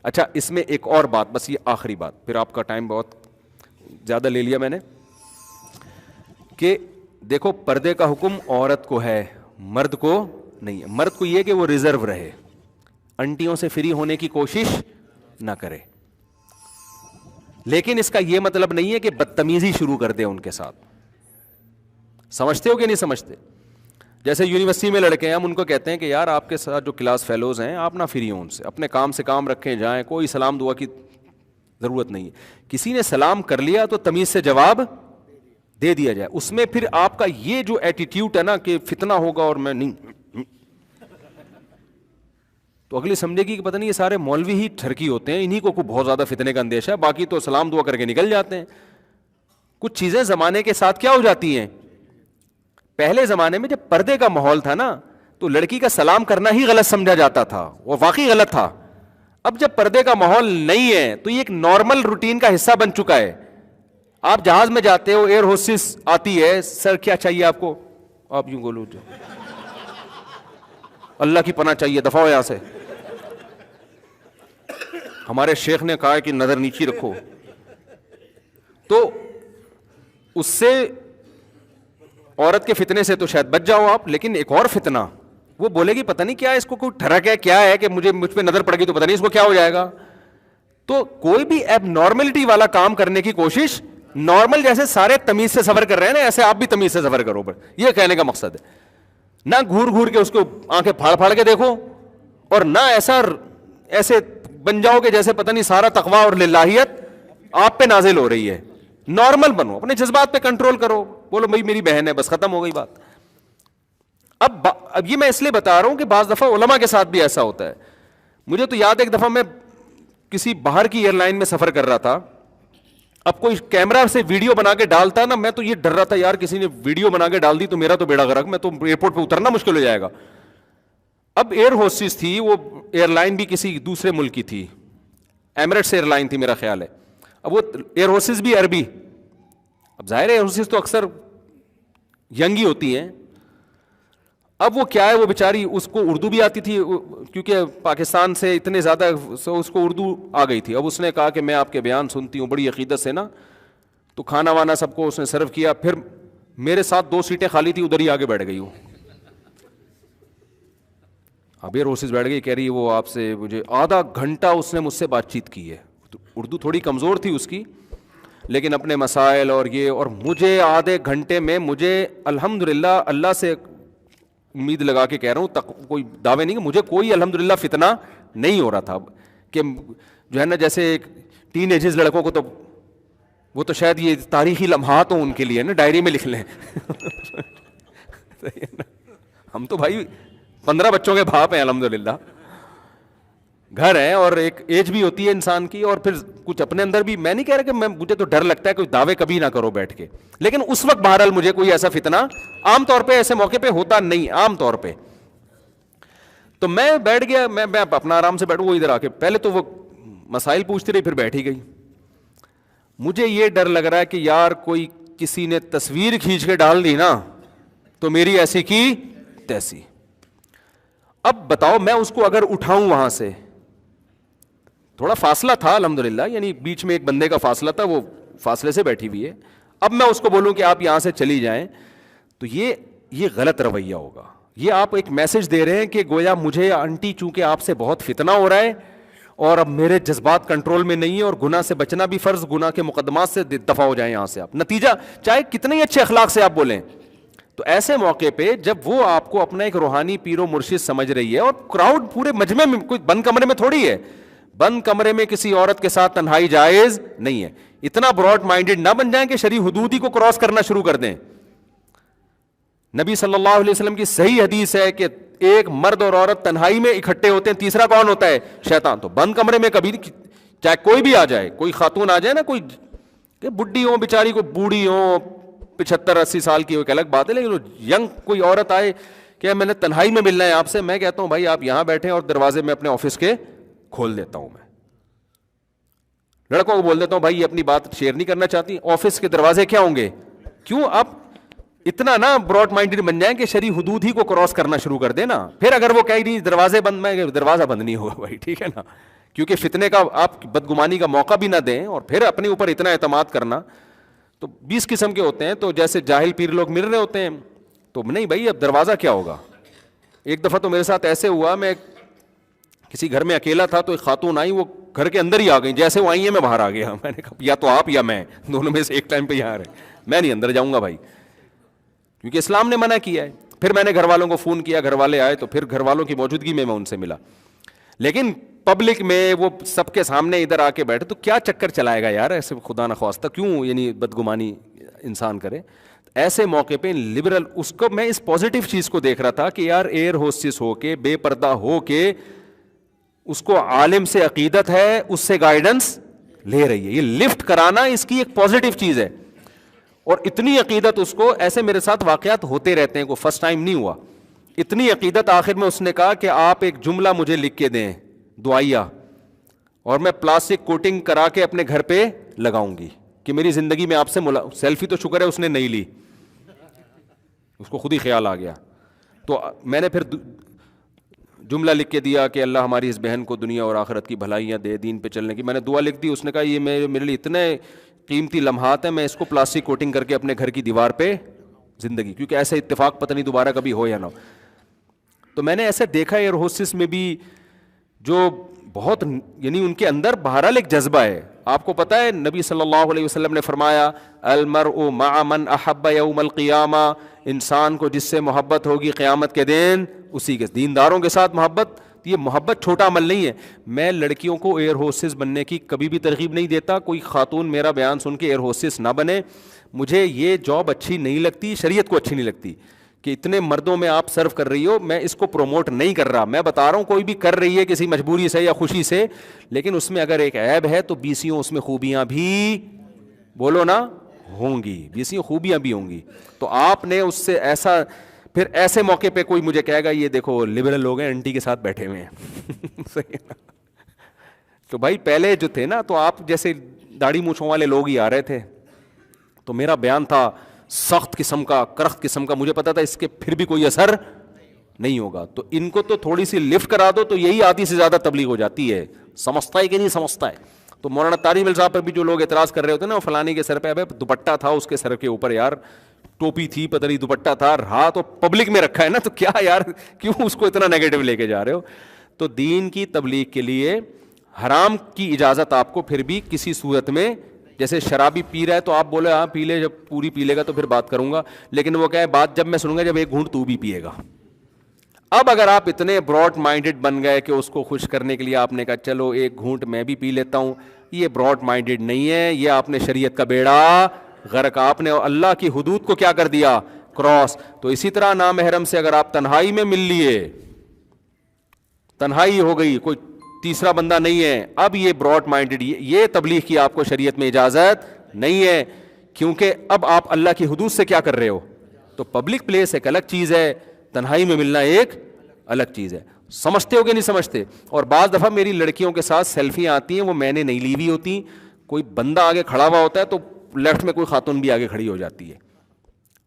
اچھا اس میں ایک اور بات, بس یہ آخری بات, پھر آپ کا ٹائم بہت زیادہ لے لیا میں نے, کہ دیکھو پردے کا حکم عورت کو ہے, مرد کو نہیں ہے. مرد کو یہ کہ وہ ریزرو رہے, انٹیوں سے فری ہونے کی کوشش نہ کرے, لیکن اس کا یہ مطلب نہیں ہے کہ بدتمیزی شروع کر دے ان کے ساتھ. سمجھتے ہو کہ نہیں سمجھتے؟ جیسے یونیورسٹی میں لڑکے ہیں, ہم ان کو کہتے ہیں کہ یار آپ کے ساتھ جو کلاس فیلوز ہیں آپ نہ فری ہوں ان سے, اپنے کام سے کام رکھیں, جائیں, کوئی سلام دعا کی ضرورت نہیں ہے. کسی نے سلام کر لیا تو تمیز سے جواب دے دیا جائے. اس میں پھر آپ کا یہ جو ایٹیٹیوڈ ہے نا کہ فتنہ ہوگا اور میں نہیں, تو اگلی سمجھے گی کہ پتہ نہیں یہ سارے مولوی ہی ٹھرکی ہوتے ہیں, انہی کو بہت زیادہ فتنے کا اندیشہ ہے, باقی تو سلام دعا کر کے نکل جاتے ہیں. کچھ چیزیں زمانے کے ساتھ کیا ہو جاتی ہیں. پہلے زمانے میں جب پردے کا ماحول تھا نا تو لڑکی کا سلام کرنا ہی غلط سمجھا جاتا تھا, وہ واقعی غلط تھا. اب جب پردے کا ماحول نہیں ہے تو یہ ایک نارمل روٹین کا حصہ بن چکا ہے. آپ جہاز میں جاتے ہو, ایئر ہوسٹس آتی ہے, سر کیا چاہیے آپ کو, آپ یوں بولو اللہ کی پناہ چاہیے, دفعہ ہو یہاں سے, ہمارے شیخ نے کہا کہ نظر نیچی رکھو. تو اس سے عورت کے فتنے سے تو شاید بچ جاؤ آپ, لیکن ایک اور فتنہ, وہ بولے گی پتہ نہیں کیا اس کو کوئی ٹھڑک ہے, کیا ہے کہ مجھ پہ نظر پڑ گئی تو پتہ نہیں اس کو کیا ہو جائے گا. تو کوئی بھی ایب نارملٹی والا کام کرنے کی کوشش, نارمل جیسے سارے تمیز سے سفر کر رہے ہیں نا ایسے آپ بھی تمیز سے سفر کرو, یہ کہنے کا مقصد ہے. نہ گھور گھور کے اس کو آنکھیں پھاڑ پھاڑ کے دیکھو, اور نہ ایسے بن جاؤ کہ جیسے پتہ نہیں سارا تقویٰ اور للہیت آپ پہ نازل ہو رہی ہے. نارمل بنو, اپنے جذبات پہ کنٹرول کرو, بولو بھائی میری بہن ہے, بس ختم ہو گئی بات. اب یہ میں اس لیے بتا رہا ہوں کہ بعض دفعہ علماء کے ساتھ بھی ایسا ہوتا ہے. مجھے تو یاد ہے ایک دفعہ میں کسی باہر کی ایئر لائن میں سفر کر رہا تھا, اب کوئی کیمرہ سے ویڈیو بنا کے ڈالتا نا, میں تو یہ ڈر رہا تھا یار کسی نے ویڈیو بنا کے ڈال دی تو میرا تو بیڑا غرق, میں تو ایئرپورٹ پہ اترنا مشکل ہو جائے گا. اب ایئر ہوسٹس تھی, وہ ایئر لائن بھی کسی دوسرے ملک کی تھی, ایمریٹس ایئر لائن تھی میرا خیال ہے. اب وہ ایئر ہوسٹس بھی عربی, اب ظاہر ہے ایئر ہوسٹس تو اکثر ینگ ہی ہوتی ہیں. اب وہ کیا ہے, وہ بیچاری, اس کو اردو بھی آتی تھی کیونکہ پاکستان سے اتنے زیادہ اس کو اردو آ گئی تھی. اب اس نے کہا کہ میں آپ کے بیان سنتی ہوں بڑی عقیدت سے نا, تو کھانا وانا سب کو اس نے سرو کیا. پھر میرے ساتھ 2 سیٹیں خالی تھی, ادھر ہی آگے بیٹھ گئی ہوں. اب یہ روسز بیٹھ گئی, کہہ رہی وہ آپ سے مجھے آدھا گھنٹہ اس نے مجھ سے بات چیت کی ہے. اردو تھوڑی کمزور تھی اس کی, لیکن اپنے مسائل اور یہ, اور مجھے آدھے گھنٹے میں مجھے الحمدللہ اللہ سے امید لگا کے کہہ رہا ہوں, کوئی دعوے نہیں کہ مجھے کوئی الحمدللہ فتنہ نہیں ہو رہا تھا. کہ جو ہے نا جیسے ایک ٹین ایجز لڑکوں کو تو وہ تو شاید یہ تاریخی لمحات ہوں ان کے لیے نا, ڈائری میں لکھ لیں. ہم تو بھائی 15 بچوں کے باپ ہیں الحمدللہ, گھر ہے اور ایک ایج بھی ہوتی ہے انسان کی, اور پھر کچھ اپنے اندر بھی. میں نہیں کہہ رہا کہ مجھے تو ڈر لگتا ہے کوئی دعوے کبھی نہ کرو بیٹھ کے, لیکن اس وقت بہرحال مجھے کوئی ایسا فتنہ عام طور پہ ایسے موقع پہ ہوتا نہیں عام طور پہ. تو میں بیٹھ گیا, میں اپنا آرام سے بیٹھوں, وہ ادھر آ کے پہلے تو وہ مسائل پوچھتی رہی, پھر بیٹھ ہی گئی. مجھے یہ ڈر لگ رہا ہے کہ یار کوئی کسی نے تصویر کھینچ کے ڈال دی نا تو میری ایسی کی تیسی. اب بتاؤ میں اس کو اگر اٹھاؤں وہاں سے, تھوڑا فاصلہ تھا الحمدللہ, یعنی بیچ میں ایک بندے کا فاصلہ تھا, وہ فاصلے سے بیٹھی ہوئی ہے. اب میں اس کو بولوں کہ آپ یہاں سے چلی جائیں تو یہ غلط رویہ ہوگا. یہ آپ ایک میسج دے رہے ہیں کہ گویا مجھے آنٹی چونکہ آپ سے بہت فتنہ ہو رہا ہے اور اب میرے جذبات کنٹرول میں نہیں ہے, اور گناہ سے بچنا بھی فرض, گناہ کے مقدمات سے دفع ہو جائیں یہاں سے آپ. نتیجہ چاہے کتنے ہی اچھے اخلاق سے آپ بولیں, تو ایسے موقع پہ جب وہ آپ کو اپنا ایک روحانی پیر و مرشد سمجھ رہی ہے, اور کراؤڈ پورے مجمع میں, کوئی بند کمرے میں تھوڑی ہے, بند کمرے میں کسی عورت کے ساتھ تنہائی جائز نہیں ہے. اتنا براڈ مائنڈڈ نہ بن جائیں کہ شرعی حدود ہی کو کراس کرنا شروع کر دیں. نبی صلی اللہ علیہ وسلم کی صحیح حدیث ہے کہ ایک مرد اور عورت تنہائی میں اکٹھے ہوتے ہیں, تیسرا کون ہوتا ہے؟ شیطان. تو بند کمرے میں کبھی, چاہے کوئی بھی آ جائے, کوئی خاتون آ جائے نا, کوئی بڈھی ہو بیچاری, کوئی بوڑھی ہو 75-80 سال کی, وہ ایک الگ بات ہے, لیکن ینگ کوئی عورت آئے کہ میں نے تنہائی میں ملنا ہے آپ سے, میں کہتا ہوں بھائی آپ یہاں بیٹھیں اور دروازے میں اپنے آفس کے کھول دیتا ہوں. میں لڑکوں کو بول دیتا ہوں بھائی یہ اپنی بات شیئر نہیں کرنا چاہتی, آفس کے دروازے کیا ہوں گے, کیوں آپ اتنا نا براڈ مائنڈڈ بن جائیں کہ شرعی حدود ہی کو کراس کرنا شروع کر دیں نا. پھر اگر وہ کہیں نہیں دروازے بند, میں دروازہ بند نہیں ہوگا بھائی, ٹھیک ہے نا, کیونکہ فتنے کا آپ بدگمانی کا موقع بھی نہ دیں اور پھر اپنے اوپر اتنا اعتماد کرنا. تو 20 قسم کے ہوتے ہیں. تو جیسے جاہل پیر لوگ مل رہے ہوتے ہیں تو نہیں بھائی اب دروازہ کیا ہوگا. ایک دفعہ تو میرے ساتھ ایسے ہوا, میں کسی گھر میں اکیلا تھا تو ایک خاتون آئی, وہ گھر کے اندر ہی آ گئی, جیسے وہ آئی ہیں میں باہر آ گیا. میں نے کہا یا تو آپ یا میں, دونوں میں سے ایک ٹائم پہ یہاں رہے, میں نہیں اندر جاؤں گا بھائی, کیونکہ اسلام نے منع کیا ہے. پھر میں نے گھر والوں کو فون کیا, گھر والے آئے, تو پھر گھر والوں کی موجودگی میں ان سے ملا. لیکن پبلک میں وہ سب کے سامنے ادھر آ کے بیٹھے تو کیا چکر چلائے گا یار, ایسے خدا نخواستہ کیوں یعنی بدگمانی انسان کرے. ایسے موقع پہ لبرل, اس کو میں اس پازیٹیو چیز کو دیکھ رہا تھا کہ یار ایئر ہوسٹس ہو کے, بے پردہ ہو کے, اس کو عالم سے عقیدت ہے, اس سے گائیڈنس لے رہی ہے. یہ لفٹ کرانا اس کی ایک پازیٹیو چیز ہے. اور اتنی عقیدت اس کو, ایسے میرے ساتھ واقعات ہوتے رہتے ہیں, کوئی فرسٹ ٹائم نہیں ہوا. اتنی عقیدت, آخر میں اس نے کہا کہ آپ ایک جملہ مجھے لکھ کے دیں دعائیہ, اور میں پلاسٹک کوٹنگ کرا کے اپنے گھر پہ لگاؤں گی کہ میری زندگی میں آپ سے سیلفی تو شکر ہے اس نے نہیں لی, اس کو خود ہی خیال آ گیا. تو میں نے پھر جملہ لکھ کے دیا کہ اللہ ہماری اس بہن کو دنیا اور آخرت کی بھلائیاں دے, دین پہ چلنے کی. میں نے دعا لکھ دی. اس نے کہا یہ میرے لیے اتنے قیمتی لمحات ہیں, میں اس کو پلاسٹک کوٹنگ کر کے اپنے گھر کی دیوار پہ زندگی, کیونکہ ایسا اتفاق پتہ نہیں دوبارہ کبھی ہو یا نہ ہو. تو میں نے ایسے دیکھا ایئر ہوسٹس میں بھی جو بہت یعنی ان کے اندر بہرحال ایک جذبہ ہے. آپ کو پتہ ہے نبی صلی اللہ علیہ وسلم نے فرمایا المرء مع من احب یوم القیامہ, انسان کو جس سے محبت ہوگی قیامت کے دن اسی کے. دینداروں کے ساتھ محبت, یہ محبت چھوٹا عمل نہیں ہے. میں لڑکیوں کو ایئر ہوسٹس بننے کی کبھی بھی ترغیب نہیں دیتا. کوئی خاتون میرا بیان سن کے ایئر ہوسٹس نہ بنے. مجھے یہ جاب اچھی نہیں لگتی, شریعت کو اچھی نہیں لگتی کہ اتنے مردوں میں آپ سرو کر رہی ہو. میں اس کو پروموٹ نہیں کر رہا, میں بتا رہا ہوں کوئی بھی کر رہی ہے کسی مجبوری سے یا خوشی سے, لیکن اس میں اگر ایک عیب ہے تو بیسیوں اس میں خوبیاں بھی بولو نا ہوں گی, بیسیوں خوبیاں بھی ہوں گی. تو آپ نے اس سے ایسا, پھر ایسے موقع پہ کوئی مجھے کہے گا یہ دیکھو لبرل لوگ ہیں انٹی کے ساتھ بیٹھے ہوئے ہیں. تو بھائی پہلے جو تھے نا, تو آپ جیسے داڑھی مونچھوں والے لوگ ہی آ رہے تھے, تو میرا بیان تھا سخت قسم کا, کرخت قسم کا. مجھے پتا تھا اس کے پھر بھی کوئی اثر نہیں ہوگا. تو ان کو تو تھوڑی سی لفٹ کرا دو تو یہی آدھی سے زیادہ تبلیغ ہو جاتی ہے. سمجھتا ہے کہ نہیں سمجھتا ہے. تو مولانا طارق مل صاحب پر بھی جو لوگ اعتراض کر رہے ہوتے ہیں نا, فلانی کے سر پہ ابے دوپٹہ تھا اس کے سر کے اوپر, یار ٹوپی تھی پتہ نہیں دوپٹہ تھا, رہا تو پبلک میں رکھا ہے نا, تو کیا یار کیوں اس کو اتنا نیگیٹو لے کے جا رہے ہو. تو دین کی تبلیغ کے لیے حرام کی اجازت آپ کو پھر بھی کسی صورت میں, جیسے شرابی پی رہا ہے تو آپ بولے ہاں پی لے, جب پوری پی لے گا تو پھر بات کروں گا, لیکن وہ کہے بات جب میں سنوں گا جب ایک گھونٹ تو بھی پیے گا. اب اگر آپ اتنے براڈ مائنڈڈ بن گئے کہ اس کو خوش کرنے کے لیے آپ نے کہا چلو ایک گھونٹ میں بھی پی لیتا ہوں, یہ براڈ مائنڈڈ نہیں ہے, یہ آپ نے شریعت کا بیڑا غرق, آپ نے اللہ کی حدود کو کیا کر دیا, کراس. تو اسی طرح نامحرم سے اگر آپ تنہائی میں مل لیے, تنہائی ہو گئی, کوئی تیسرا بندہ نہیں ہے, اب یہ براڈ مائنڈڈ, یہ تبلیغ کی آپ کو شریعت میں اجازت نہیں ہے, کیونکہ اب آپ اللہ کی حدود سے کیا کر رہے ہو. تو پبلک پلیس ایک الگ چیز ہے, تنہائی میں ملنا ایک الگ چیز ہے. سمجھتے ہو کہ نہیں سمجھتے. اور بعض دفعہ میری لڑکیوں کے ساتھ سیلفیاں آتی ہیں, وہ میں نے نہیں لی ہوئی ہوتی, کوئی بندہ آگے کھڑا ہوا ہوتا ہے تو لیفٹ میں کوئی خاتون بھی آگے کھڑی ہو جاتی ہے.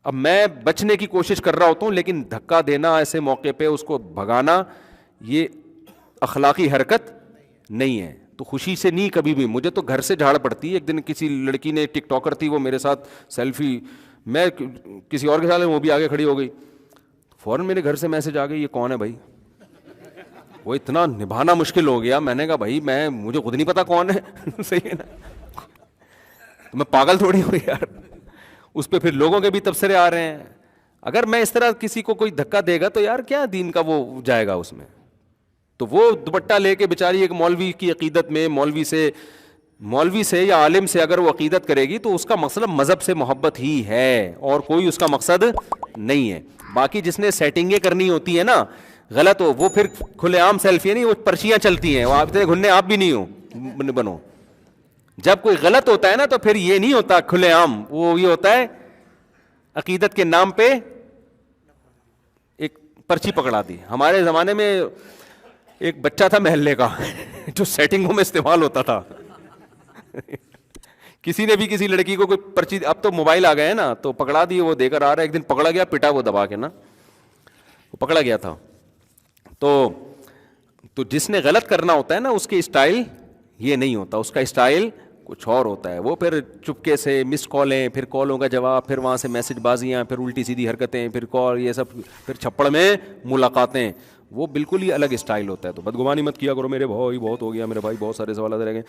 اب میں بچنے کی کوشش کر رہا ہوتا ہوں, لیکن دھکا دینا ایسے موقع پہ, اس کو بھگانا, یہ اخلاقی حرکت نہیں ہے. تو خوشی سے نہیں کبھی بھی. مجھے تو گھر سے جھاڑ پڑتی ہے. ایک دن کسی لڑکی نے, ٹک ٹاکر تھی وہ, میرے ساتھ سیلفی, میں کسی اور کے ساتھ, وہ بھی آگے کھڑی ہو گئی, فوراً میرے گھر سے میسج آ گئی یہ کون ہے بھائی. وہ اتنا نبھانا مشکل ہو گیا, میں نے کہا بھائی مجھے خود نہیں پتا کون ہے. صحیح ہے نا, تو میں پاگل تھوڑی ہوں یار. اس پہ پھر لوگوں کے بھی تبصرے آ رہے ہیں. اگر میں اس طرح کسی کو کوئی دھکا دے گا تو یار کیا دین کا وہ جائے گا اس میں. تو وہ دوپٹہ لے کے بیچاری ایک مولوی کی عقیدت میں, مولوی سے یا عالم سے اگر وہ عقیدت کرے گی تو اس کا مقصد مذہب سے محبت ہی ہے, اور کوئی اس کا مقصد نہیں ہے. باقی جس نے سیٹنگیں کرنی ہوتی ہیں نا غلط ہو, وہ پھر کھلے عام سیلفی نہیں, وہ پرچیاں چلتی ہیں, وہ آپ سے گھننے آپ بھی نہیں ہو بنو. جب کوئی غلط ہوتا ہے نا تو پھر یہ نہیں ہوتا کھلے عام, وہ یہ ہوتا ہے عقیدت کے نام پہ ایک پرچی پکڑا دی. ہمارے زمانے میں ایک بچہ تھا محلے کا جو سیٹنگوں میں استعمال ہوتا تھا. کسی نے بھی کسی لڑکی کو کوئی پرچی, اب تو موبائل آ گئے ہیں نا, تو پکڑا دی, وہ دے کر آ رہا ہے. ایک دن پکڑا گیا, پٹا وہ دبا کے نا, وہ پکڑا گیا تھا. تو تو جس نے غلط کرنا ہوتا ہے نا اس کی اسٹائل یہ نہیں ہوتا, اس کا اسٹائل کچھ اور ہوتا ہے. وہ پھر چپکے سے مس کالیں, پھر کالوں کا جواب, پھر وہاں سے میسج بازیاں, پھر الٹی سیدھی حرکتیں, پھر کال, یہ سب, پھر چھپڑ میں ملاقاتیں, وہ بالکل ہی الگ اسٹائل ہوتا ہے. تو بدگمانی مت کیا کرو میرے بھائی, بہت ہو گیا میرے بھائی, بہت سارے سوالات رہ گئے.